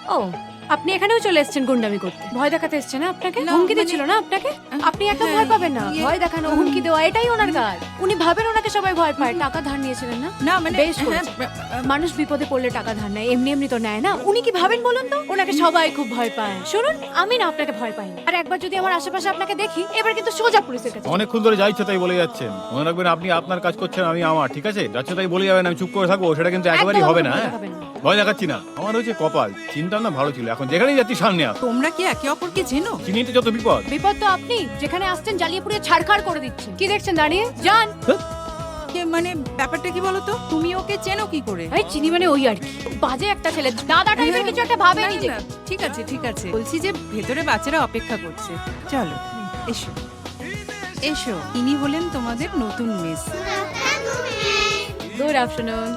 ও, আপনি এখানেও চলে এসেছেন গুন্ডামি করতে? ভয় দেখাতে এসেছেন না আপনাকে? না, হুমকি মানে- দিচ্ছিল না আপনাকে? আপনি এত হ্যাঁ, ভয় পাবেন না। ইয়ে- ভয় দেখানো, হুমকি দেওয়া এটাই ওনার কাজ। উনি ভাবেন ওনাকে সবাই ভয় পায়। টাকা ধার নিয়েছিলেন না? না মানে বেশ করেছেন। মানুষ বিপদে পড়লে টাকা ধার নেয়, এমনি এমনি তো নেয় না। উনি কি ভাবেন বলুন তো? ওনাকে সবাই খুব ভয় পায়। শুনুন, আমি না আপনাকে ভয় পাই না। আর একবার যদি আমার আশেপাশে আপনাকে দেখি, এবার কিন্তু সোজা পুলিশের কাছে। অনেকক্ষণ ধরে যা ইচ্ছা তাই বলে যাচ্ছেন। মনে রাখবেন আপনি আপনার কাজ করছেন, আমি আমার, ঠিক আছে? যাচ্ছে তাই বলে যাবেন, আমি চুপ করে থাকবো, সেটা কিন্তু একেবারেই একদম হবে না। ভয় হ্যাঁ? দেখাবেন না। ভয় দেখাচ্ছি না, আমার হচ্ছে কপাল। চিন্তা না ভালো ছিল, এখন যেখানেই যাচ্ছি সামনে আস। তোমরা কি একে অপরকে চেনো? চিনিতে যত বিপদ। বিপদ তো আপনি, যেখানে আসছেন জ্বালিয়ে পুড়িয়ে ছাড়খাড় করে দিচ্ছেন। কি দেখছেন দাঁড়িয়ে? যান। কে মানে ব্যাপারটা কি বলো তো? তুমি ওকে চেনো কি করে? এই চিনি মানে ওই আর কি, বাজে একটা ছেলে, দাদা টাইপের কিছু একটা ভাবে না, নিজে। না, ঠিক আছে ঠিক আছে, বলছি যে ভেতরে বাচ্চারা অপেক্ষা করছে। চলো এসো এসো, ইনি হলেন তোমাদের নতুন মিস। Good afternoon.